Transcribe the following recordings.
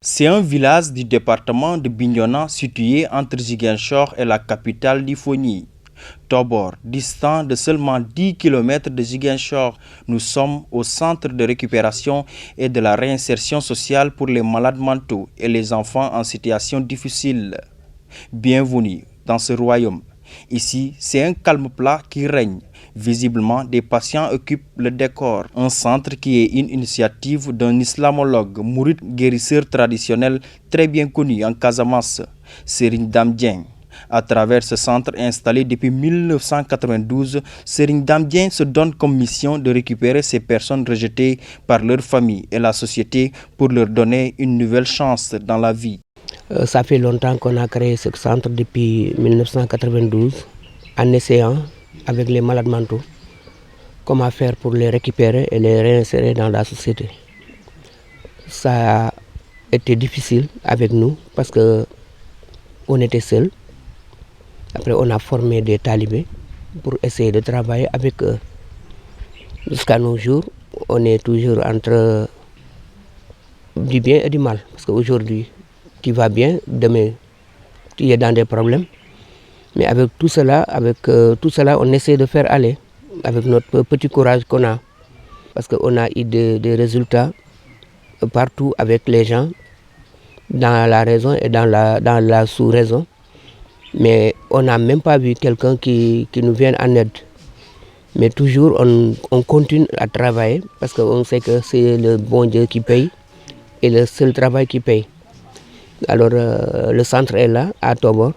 C'est un village du département de Bignona situé entre Ziguinchor et la capitale d'Ifoni. Tobor, distant de seulement 10 km de Ziguinchor, nous sommes au centre de récupération et de la réinsertion sociale pour les malades mentaux et les enfants en situation difficile. Bienvenue dans ce royaume. Ici, c'est un calme plat qui règne. Visiblement, des patients occupent le décor. Un centre qui est une initiative d'un islamologue, mouride guérisseur traditionnel très bien connu en Casamance, Serigne Dame Dieng. À travers ce centre installé depuis 1992, Serigne Dame Dieng se donne comme mission de récupérer ces personnes rejetées par leur famille et la société pour leur donner une nouvelle chance dans la vie. Ça fait longtemps qu'on a créé ce centre depuis 1992 en essayant avec les malades mentaux comment faire pour les récupérer et les réinsérer dans la société. Ça a été difficile avec nous parce qu'on était seuls. Après, on a formé des talibés pour essayer de travailler avec eux. Jusqu'à nos jours, on est toujours entre du bien et du mal. Parce qu'aujourd'hui, tu vas bien, demain, tu es dans des problèmes. Mais avec tout cela, on essaie de faire aller avec notre petit courage qu'on a. Parce qu'on a eu des résultats partout avec les gens, dans la raison et dans la sous-raison. Mais on n'a même pas vu quelqu'un qui nous vienne en aide. Mais toujours, on continue à travailler parce qu'on sait que c'est le bon Dieu qui paye et le seul travail qui paye. Alors, le centre est là, à Tobor,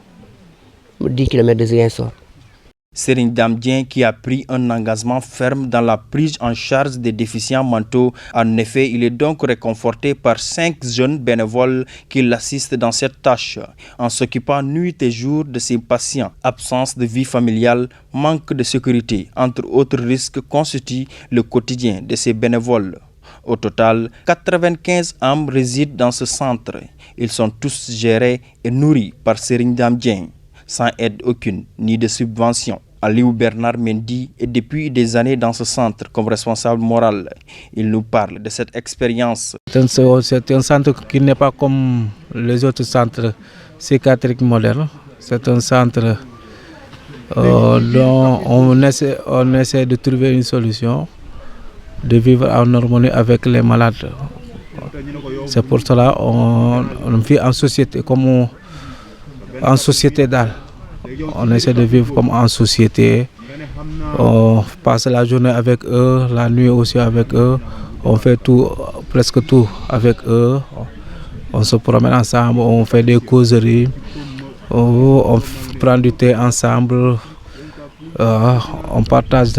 10 km de Ziguinchor. Serigne Dame Dieng qui a pris un engagement ferme dans la prise en charge des déficients mentaux. En effet, il est donc réconforté par 5 jeunes bénévoles qui l'assistent dans cette tâche, en s'occupant nuit et jour de ses patients. Absence de vie familiale, manque de sécurité, entre autres risques constituent le quotidien de ces bénévoles. Au total, 95 âmes résident dans ce centre. Ils sont tous gérés et nourris par Serigne Dame Dieng, sans aide aucune ni de subvention. Aliou Bernard Mendy est depuis des années dans ce centre comme responsable moral. Il nous parle de cette expérience. C'est un centre qui n'est pas comme les autres centres psychiatriques modernes. C'est un centre dont on essaie de trouver une solution, de vivre en harmonie avec les malades. C'est pour cela qu'on vit en société, comme en société d'art. On essaie de vivre comme en société. On passe la journée avec eux, la nuit aussi avec eux. On fait tout, presque tout avec eux. On se promène ensemble, on fait des causeries, on prend du thé ensemble, on partage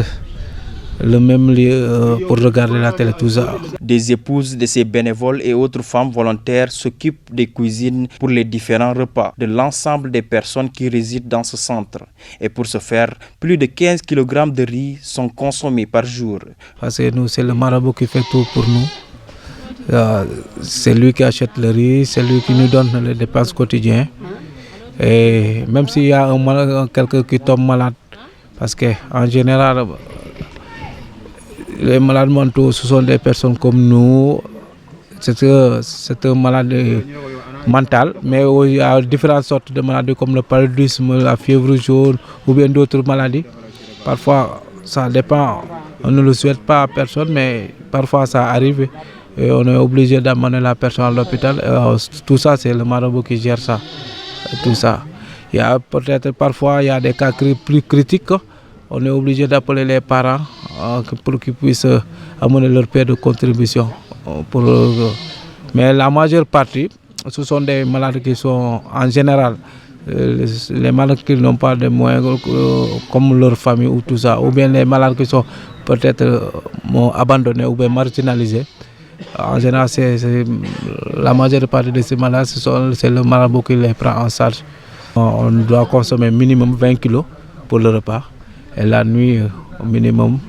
le même lieu pour regarder la télé, tout ça. Des épouses de ces bénévoles et autres femmes volontaires s'occupent des cuisines pour les différents repas de l'ensemble des personnes qui résident dans ce centre. Et pour ce faire, plus de 15 kg de riz sont consommés par jour. Parce que nous, c'est le marabout qui fait tout pour nous. C'est lui qui achète le riz, c'est lui qui nous donne les dépenses quotidiennes. Et même s'il y a quelqu'un qui tombe malade, parce qu'en général, les malades mentaux, ce sont des personnes comme nous. C'est un malade mental, mais il y a différentes sortes de maladies comme le paludisme, la fièvre jaune ou bien d'autres maladies. Parfois, ça dépend, on ne le souhaite pas à personne, mais parfois ça arrive et on est obligé d'amener la personne à l'hôpital. Tout ça, c'est le marabout qui gère ça. Tout ça. Il y a peut-être parfois il y a des cas plus critiques. On est obligé d'appeler les parents pour qu'ils puissent amener leur paie de contribution. Mais la majeure partie, ce sont des malades qui sont en général, les malades qui n'ont pas de moyens comme leur famille ou tout ça, ou bien les malades qui sont peut-être abandonnés ou bien marginalisés. En général, la majeure partie de ces malades, c'est le marabout qui les prend en charge. On doit consommer minimum 20 kg pour le repas. Et la nuit, au minimum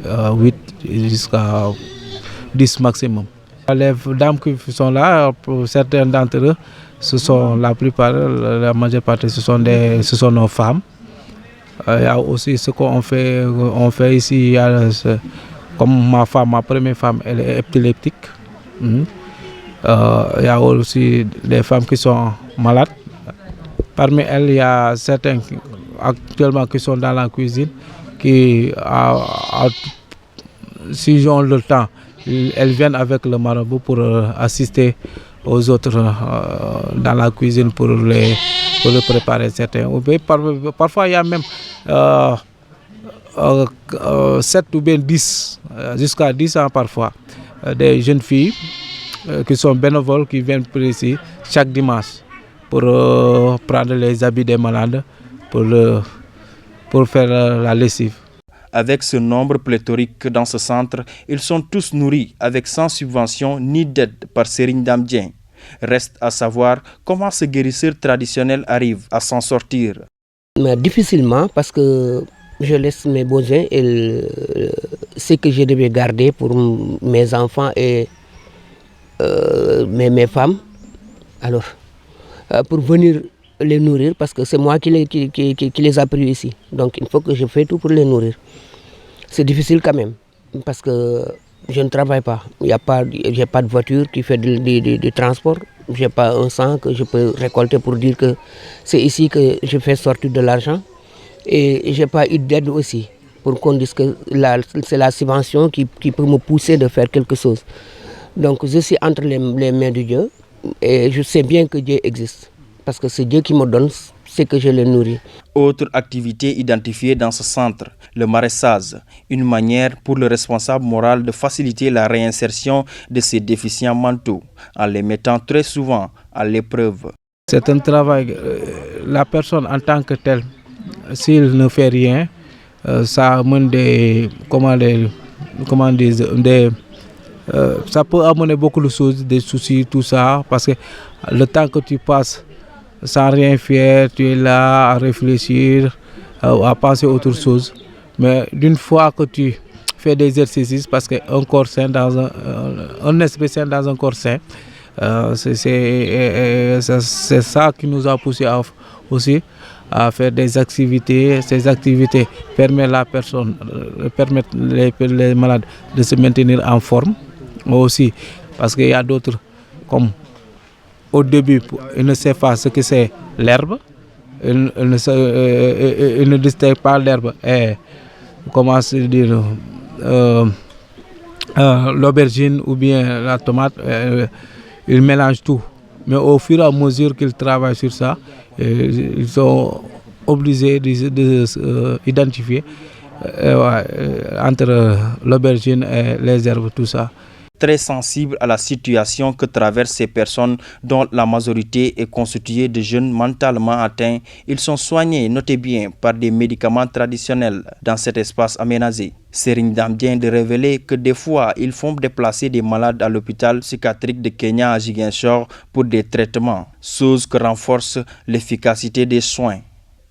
8 jusqu'à 10 maximum. Les dames qui sont là, pour certains d'entre eux, ce sont la plupart, la majeure partie, ce sont nos femmes. Il y a aussi ce qu'on fait, ici. Il y a comme ma première femme, elle est épileptique. Il y a aussi des femmes qui sont malades. Parmi elles, il y a certains actuellement qui sont dans la cuisine, qui, si ils ont le temps, elles viennent avec le marabout pour assister aux autres dans la cuisine pour les préparer certains. Parfois, il y a même 7 ou bien 10, jusqu'à 10 ans parfois, des jeunes filles qui sont bénévoles, qui viennent ici chaque dimanche pour prendre les habits des malades, pour faire la lessive. Avec ce nombre pléthorique dans ce centre, ils sont tous nourris avec sans subvention ni d'aide par Serigne Dame Dieng. Reste à savoir comment ce guérisseur traditionnel arrive à s'en sortir. Mais difficilement, parce que je laisse mes besoins et ce que je devais garder pour mes enfants et mes femmes. Alors, pour venir les nourrir, parce que c'est moi qui les a pris ici. Donc il faut que je fasse tout pour les nourrir. C'est difficile quand même, parce que je ne travaille pas. Je n'ai pas de voiture qui fait du transport. Je n'ai pas un sang que je peux récolter pour dire que c'est ici que je fais sortir de l'argent. Et je n'ai pas eu d'aide aussi, pour qu'on dise que c'est la subvention qui peut me pousser de faire quelque chose. Donc je suis entre les mains de Dieu et je sais bien que Dieu existe. Parce que c'est Dieu qui me donne, c'est que je les nourris. Autre activité identifiée dans ce centre, le maraîchage, une manière pour le responsable moral de faciliter la réinsertion de ces déficients mentaux, en les mettant très souvent à l'épreuve. C'est un travail, la personne en tant que telle, s'il ne fait rien, ça amène ça peut amener beaucoup de choses, des soucis, tout ça, parce que le temps que tu passes sans rien faire, tu es là à réfléchir, à penser à autre chose. Mais d'une fois que tu fais des exercices, parce qu'un corps sain un esprit sain dans un corps sain, c'est ça qui nous a poussé aussi à faire des activités. Ces activités permettent les malades de se maintenir en forme aussi, parce qu'il y a d'autres comme au début, ils ne savent pas ce que c'est l'herbe, ils ne distinguent pas l'herbe et comment se dire l'aubergine ou bien la tomate, ils mélangent tout. Mais au fur et à mesure qu'ils travaillent sur ça, ils sont obligés d'identifier entre l'aubergine et les herbes, tout ça. Très sensibles à la situation que traversent ces personnes dont la majorité est constituée de jeunes mentalement atteints, ils sont soignés, notez bien, par des médicaments traditionnels dans cet espace aménagé. Serigne Dame Dieng de révéler que des fois, ils font déplacer des malades à l'hôpital psychiatrique de Kenya à Ziguinchor pour des traitements, chose que renforce l'efficacité des soins.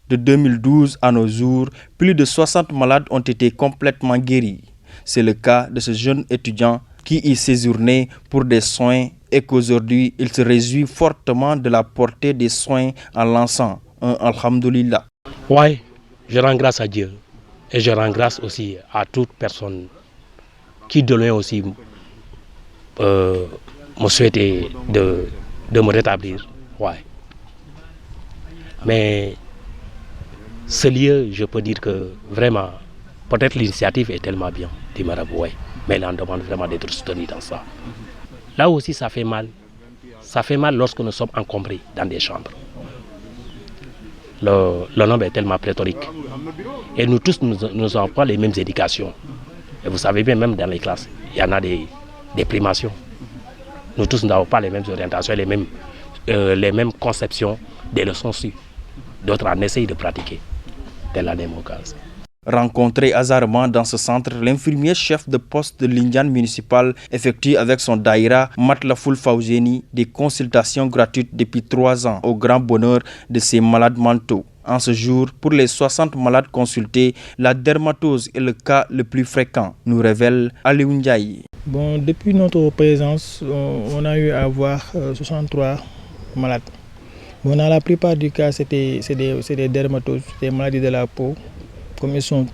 De 2012 à nos jours, plus de 60 malades ont été complètement guéris. C'est le cas de ce jeune étudiant qui y séjournait pour des soins et qu'aujourd'hui, il se réjouit fortement de la portée des soins en lançant un Alhamdulillah. Oui, je rends grâce à Dieu et je rends grâce aussi à toute personne qui de loin aussi me souhaitait de me rétablir. Ouais. Mais ce lieu, je peux dire que vraiment, peut-être l'initiative est tellement bien du marabout, ouais. Mais il en demande vraiment d'être soutenu dans ça. Là aussi, ça fait mal. Ça fait mal lorsque nous sommes encombrés dans des chambres. Le nombre est tellement pléthorique. Et nous tous, nous n'avons pas les mêmes éducations. Et vous savez bien, même dans les classes, il y en a des primations. Nous tous n'avons pas les mêmes orientations, les mêmes conceptions des leçons sues. D'autres en essayent de pratiquer. Telle la démocratie. Rencontré hasardement dans ce centre, l'infirmier chef de poste de l'Indiane municipale effectue avec son daïra Matlafoul Fawzeni des consultations gratuites depuis 3 ans au grand bonheur de ces malades mentaux. En ce jour, pour les 60 malades consultés, la dermatose est le cas le plus fréquent, nous révèle Aliou Ndiaye. Bon, depuis notre présence, on a eu à voir 63 malades. Bon, dans la plupart du cas, c'est des dermatoses, des maladies de la peau. comme ils sont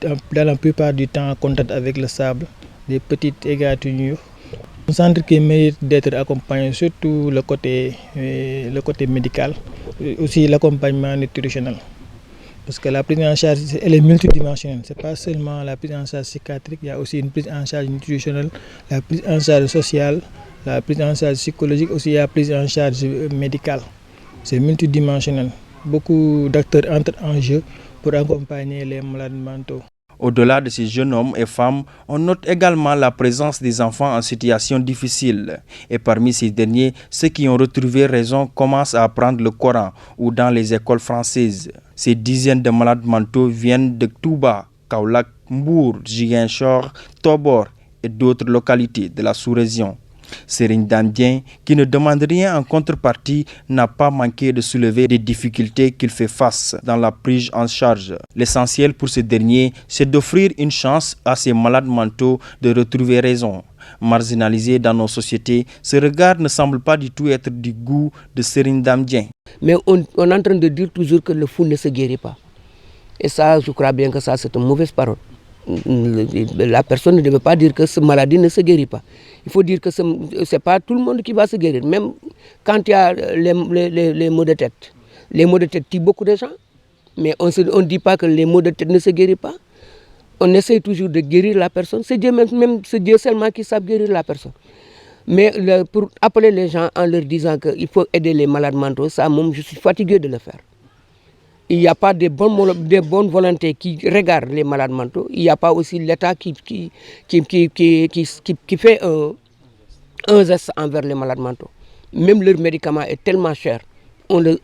dans la plupart du temps en contact avec le sable, des petites égratignures. Un centre qui mérite d'être accompagné, surtout le côté médical, aussi l'accompagnement nutritionnel. Parce que la prise en charge, elle est multidimensionnelle. Ce n'est pas seulement la prise en charge psychiatrique, il y a aussi une prise en charge nutritionnelle, la prise en charge sociale, la prise en charge psychologique, aussi la prise en charge médicale. C'est multidimensionnel. Beaucoup d'acteurs entrent en jeu pour accompagner les malades mentaux. Au-delà de ces jeunes hommes et femmes, on note également la présence des enfants en situation difficile. Et parmi ces derniers, ceux qui ont retrouvé raison commencent à apprendre le Coran ou dans les écoles françaises. Ces dizaines de malades mentaux viennent de Touba, Kaolack, Mbour, Ziguinchor, Tobor et d'autres localités de la sous-région. Serigne Dame Dieng, qui ne demande rien en contrepartie, n'a pas manqué de soulever des difficultés qu'il fait face dans la prise en charge. L'essentiel pour ce dernier, c'est d'offrir une chance à ces malades mentaux de retrouver raison. Marginalisés dans nos sociétés, ce regard ne semble pas du tout être du goût de Serigne Dame Dieng. Mais on est en train de dire toujours que le fou ne se guérit pas. Et ça, je crois bien que ça, c'est une mauvaise parole. La personne ne devait pas dire que cette maladie ne se guérit pas. Il faut dire que ce n'est pas tout le monde qui va se guérir. Même quand il y a les maux de tête. Les maux de tête tuent beaucoup de gens, mais on ne dit pas que les maux de tête ne se guérissent pas. On essaie toujours de guérir la personne. C'est Dieu, même c'est Dieu seulement qui sait guérir la personne. Mais pour appeler les gens en leur disant qu'il faut aider les malades mentaux, ça, moi, je suis fatigué de le faire. Il n'y a pas de bonnes volontés qui regardent les malades mentaux. Il n'y a pas aussi l'État qui fait un geste envers les malades mentaux. Même leur médicament est tellement cher, on le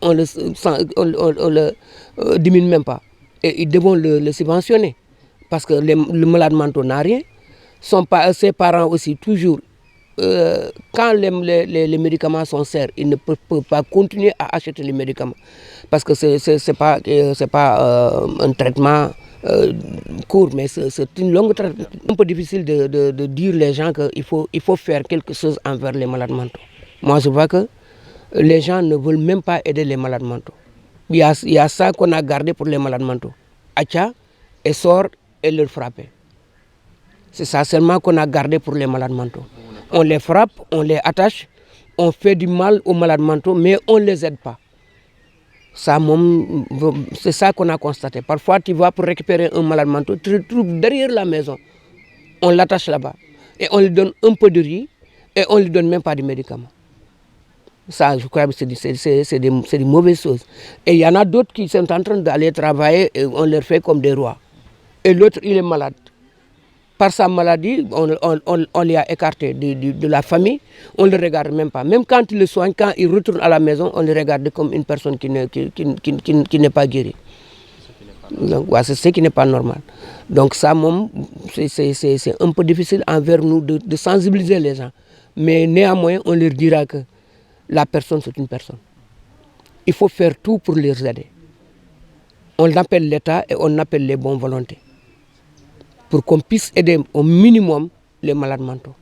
diminue même pas. Et ils devront le subventionner. Parce que le malade mental n'a rien. Ses parents aussi, toujours, quand les médicaments sont chers, ils ne peuvent pas continuer à acheter les médicaments. Parce que ce n'est pas un traitement court, mais c'est une longue traitement. C'est un peu difficile de dire aux gens qu'il faut faire quelque chose envers les malades mentaux. Moi, je vois que les gens ne veulent même pas aider les malades mentaux. Il y a ça qu'on a gardé pour les malades mentaux. Acha, et sort et leur frapper. C'est ça seulement qu'on a gardé pour les malades mentaux. On les frappe, on les attache, on fait du mal aux malades mentaux, mais on ne les aide pas. C'est ça qu'on a constaté. Parfois, tu vas pour récupérer un malade mental, tu le trouves derrière la maison. On l'attache là-bas. Et on lui donne un peu de riz et on ne lui donne même pas de médicaments. Ça, je crois que c'est des mauvaises choses. Et il y en a d'autres qui sont en train d'aller travailler et on leur fait comme des rois. Et l'autre, il est malade. Par sa maladie, on l'a écarté de la famille, on ne le regarde même pas. Même quand il le soigne, quand il retourne à la maison, on le regarde comme une personne qui n'est pas guérie. Donc, ouais, c'est ce qui n'est pas normal. Donc ça, c'est un peu difficile envers nous de sensibiliser les gens. Mais néanmoins, on leur dira que la personne, c'est une personne. Il faut faire tout pour les aider. On appelle l'État et on appelle les bonnes volontés. Pour qu'on puisse aider au minimum les malades mentaux.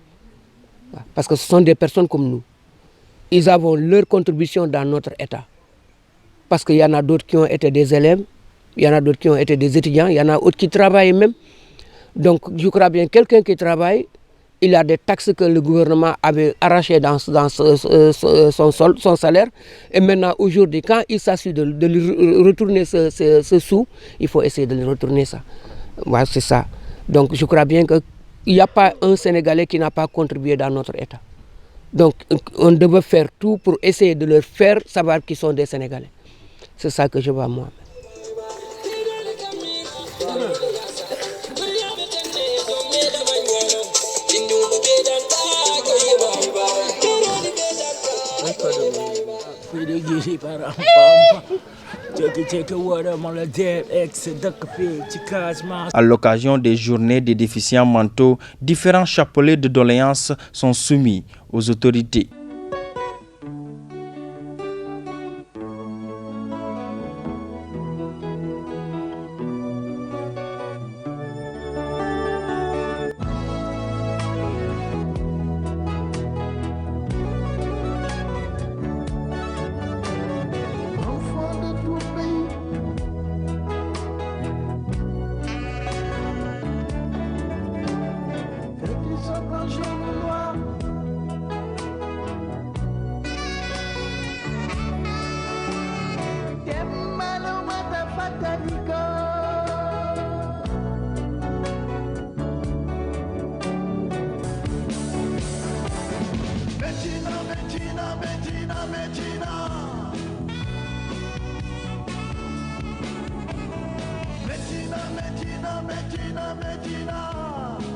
Parce que ce sont des personnes comme nous. Ils ont leur contribution dans notre État. Parce qu'il y en a d'autres qui ont été des élèves, il y en a d'autres qui ont été des étudiants, il y en a d'autres qui travaillent même. Donc je crois bien quelqu'un qui travaille, il a des taxes que le gouvernement avait arrachées dans son salaire. Et maintenant, aujourd'hui, quand il s'agit de lui retourner ce sou, il faut essayer de lui retourner ça. Ouais, c'est ça. Donc je crois bien qu'il n'y a pas un Sénégalais qui n'a pas contribué dans notre État. Donc on devait faire tout pour essayer de leur faire savoir qu'ils sont des Sénégalais. C'est ça que je vois moi. À l'occasion des journées des déficients mentaux, différents chapelets de doléances sont soumis aux autorités. Medina, Medina, Medina. Medina, Medina, Medina, Medina.